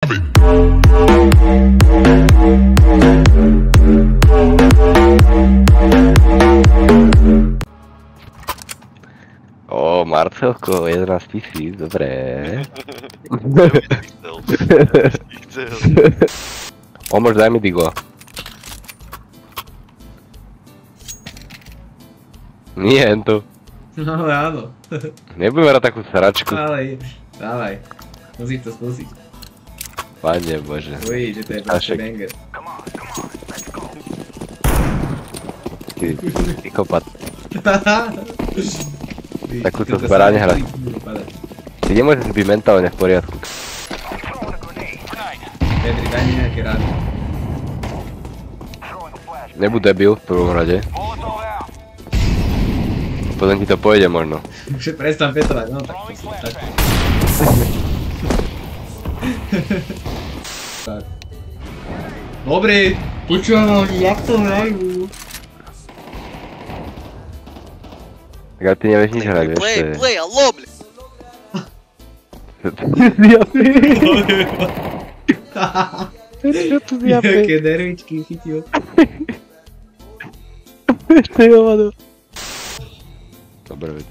Ó, Marcelko, 11 000, dobré. Pomôž, daj mi digla. Nie, to. No ale áno. Nebudeme hrať takú sračku. Ale, dávaj. Musíš to skúsiť. Pane bože. Uj, že to je proste banger. Ty kopat. Takúto zbraň hrať. Ty nemôžeš byť mentálne v poriadku. Petri, daj mi nejaké rády. Nebuď debil v prvom rade. Potom ti to pôjde možno. Už prestan petovať, no tak to si tak. Tak. Dobrý, počúvam, jak to hrajú. Tak ale ty nevieš nič hrať, vieš, to je... Play, alô, bля! Čo tu zjapé? Jaké nervičky chytil. Ešte jo, vado. Dobre, veď.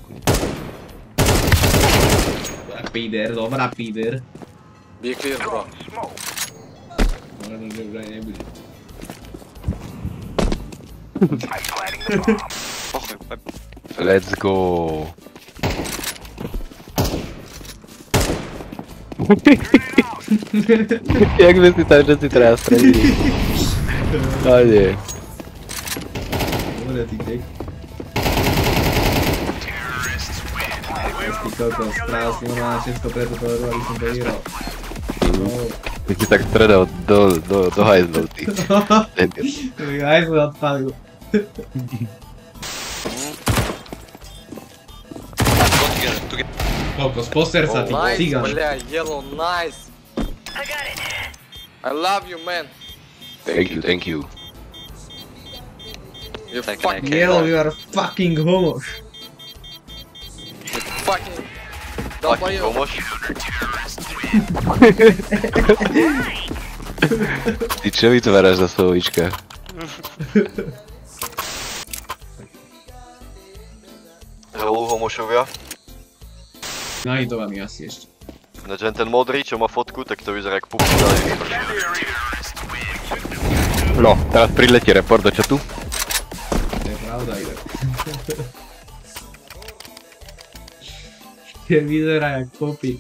Píder, dobrá píder. Be clear, bro. Možno, že už aj nebude. Let's go. Jak by si tam, že si teraz stredili? A nie. Dobre, ty tek. Ty kokos, spravil si normálne všetko preto povedal, aby som to vyhral. Ty si tak stredal do hajzlov, ty. Aj som odpalil. Kokos, poster sa, ty Nice, cigán. бля, yellow, nice. I love you, man. Thank you, thank you. You fucking, Yellow, you are fucking homos. you fucking. Долбоёб. Ty čo vytváraš za slovíčka? Hello homošovia. Nahitovaný asi ešte. Ináč ten modrý, čo má fotku, tak to vyzerá jak pupka. No, teraz priletí report do chatu. To je pravda, inak. Je vyzerá jak popy.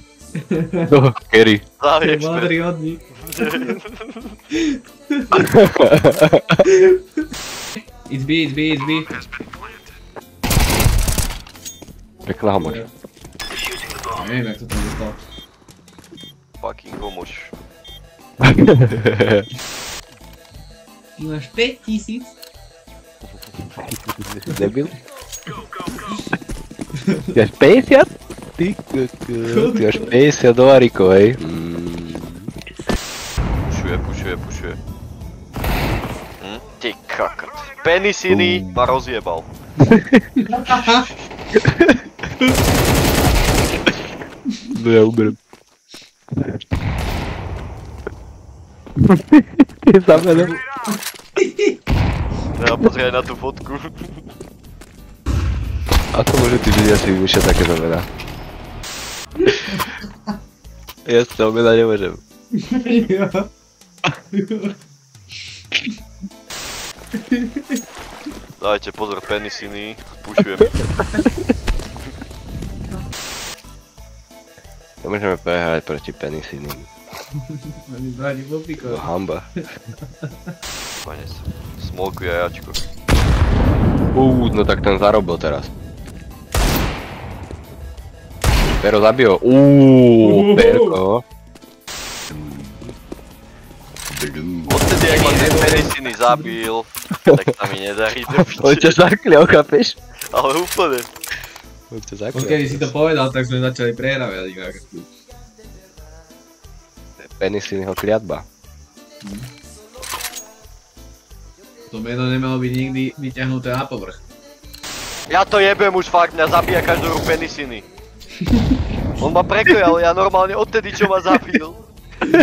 No, Kerry. Je Záviečne. modrý hodník. It's B, it's B, it's B. Pekná homoš. Neviem, jak to tam dostal. Fucking homoš. Ty máš 5000? Debil? Ty máš 50? Ty kokos, ty máš 50 dolárikov, hej? Pušuje. Ty kakot. Penisiny ma rozjebal. No ja umrem. Ty zamenem. Ja pozri aj na tú fotku. Ako môžu tí ľudia si vymýšľať také zamená? Ja si toho mena nemôžem. Dajte pozor, penisiny. Pušujem. Nemôžeme prehrať proti penisínum. Oni brali popíkov. Hamba. Konec. Smolku jajačko. No tak ten zarobil teraz. Pero zabil. Perko. Odtedy, ak ma ten penisiny zabil, tak sa mi nedarí do On ťa piče. zaklial, chápeš? Ale úplne. On ťa zaklial. Odkedy si to povedal, tak sme začali prehrávať inak. Penisínyho kliatba. To meno nemalo byť nikdy vyťahnuté na povrch. Ja to jebem už fakt, mňa zabíja každú penisiny. On ma prekojal, ja normálne odtedy čo ma zabil.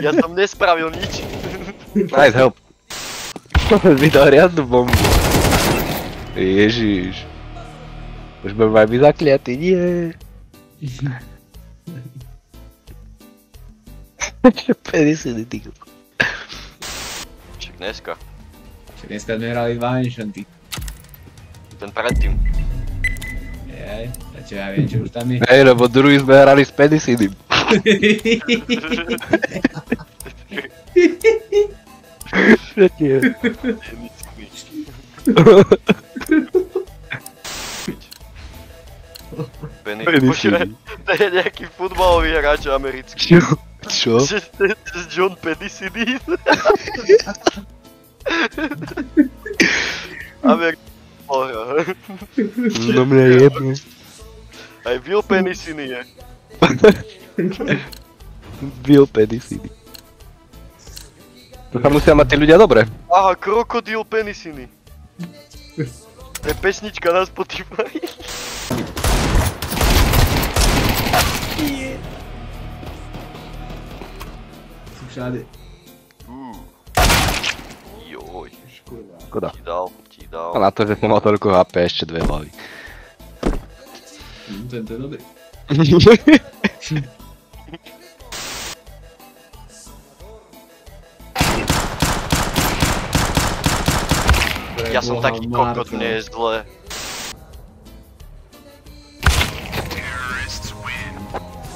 Ja som nespravil nič. Nice help. Vydal riadnu bombu. Ježiš. Už budem aj byť zakliatý, nie. Čo penisiny, ty. Však dneska. Čiže dneska sme hrali dva enchanty. Ten predtým. Jaj, a čo ja viem, čo už tam je. Hej, lebo druhý sme hrali s penisiny. Čo ti je? Počúvaj, to je nejaký futbalový hráč americký. Čo? John Penicillin. Americký hra. No mne jebne. Aj Will Penicillin je. Bill penisiny. To sa musia mať tí ľudia dobre. Aha, Krokodil Penicillin. To je pesnička na Spotify. Sú všade. Joj. Škoda. Ti dal. A na to, že som mal toľko HP, ešte dve hlavy. Tento je dobrý. Ja som taký kokot, mne je zle.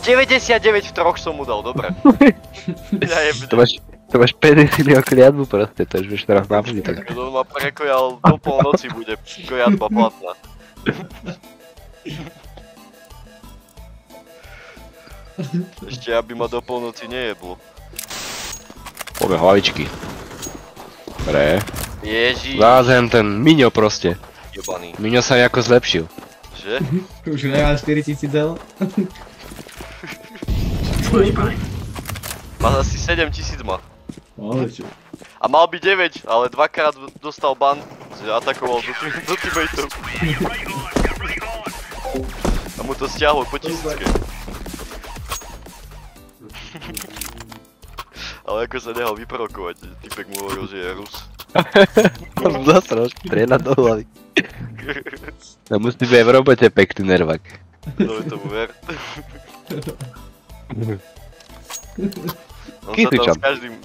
...99 v troch som mu dal, dobre. To máš penisiny o kliatbu proste, to už vieš teraz navždy tak. On ma prekojal, do polnoci bude kojatba platná. Ešte aby ma do polnoci nejeblo. Poďme hlavičky. Dobre. Ježiš. Zázem ten Miňo proste. Jebaný. Miňo sa nejako zlepšil. Že? Už nemá 4000 elo. Má asi 7000 má. Ale čo? A mal by 9, ale dvakrát dostal ban, že atakoval do teammateov. A mu to stiahlo po 1000. Ale ako sa nehal vyprovokovať, typek mu hovoril, že je Rus. Zasroš, strieľa do hlavy. No musí byť v robote pekný nervák. To je tomu ver.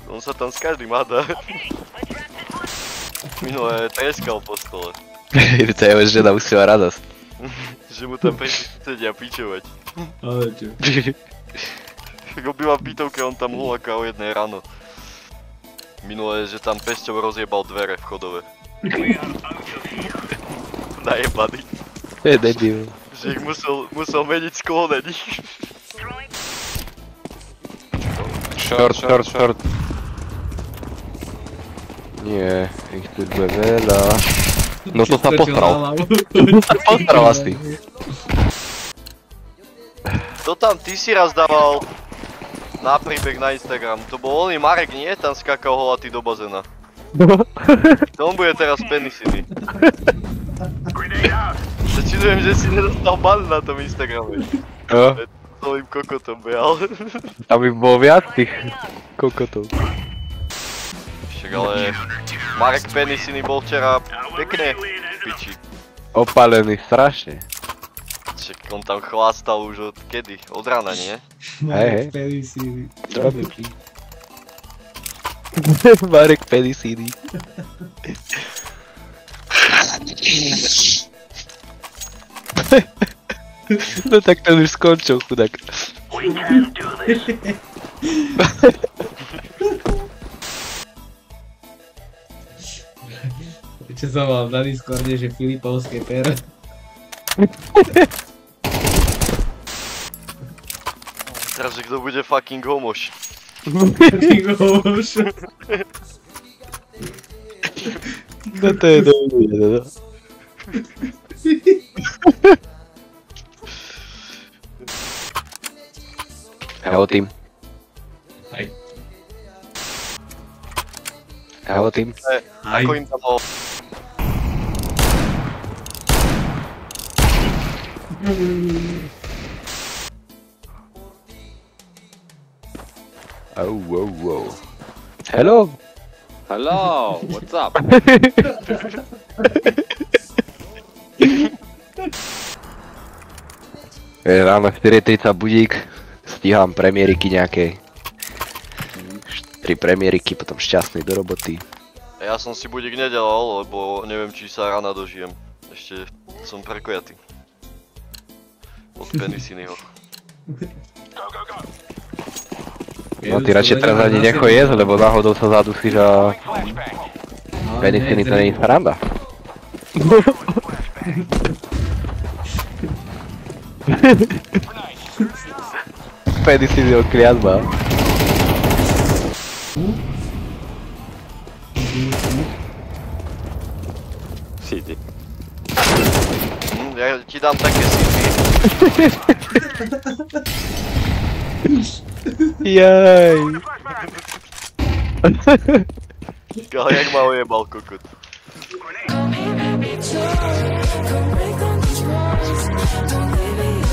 On sa tam s každým hádá. Minulé treskal po stole. To je už žena musela radosť. Že mu tam prišli sedia pičovať. Ale čo? Ako byla v bytovke, on tam hulaka o 1 ráno. Minulé, že tam pesťou rozjebal dvere vchodové. Najebaný. To je debil. Že ich musel meniť sklonený. Short. Nie, ich tu bude veľa. No to sa postral. Postral asi. To tam ty si raz dával na príbeh na Instagram. To bol oný Marek, nie? Tam skákal holatý do bazéna. To on bude teraz penisiny. Začínujem, že si nedostal ban na tom Instagrame. No, Celým kokotom behal. tam by bolo viac tých kokotov. Však ale Marek penisiny bol včera pekne v piči. Opálený strašne. Však on tam chlastal už od kedy? Od rána, nie? Hej. Penisíny. Marek penisíny. No tak ten už skončil, chudák. Čo som mal na Discorde, že Filipovské pero. Teraz, že kto bude fucking homoš. No to je dobré, no. Hello team. Hej. Hello team. Ako im tam bol? Oh, wow, wow. Hello? Hello, what's up? Ráno 4:30 budík, stíham premiériky nejakej. 3 premiériky, potom šťastný do roboty. Ja som si budík nedelal, lebo neviem, či sa rána dožijem. Ešte som prekojatý. Od penisínyho. No ty radšej teraz ani necho jesť, lebo náhodou sa zadusíš a... Penisíny to není sranda. Penisíny od kliatba. City. Ja ti dám také city. Jaj. Ale jak ma ojebal kokot. Come here, baby, come break down these walls. Don't leave me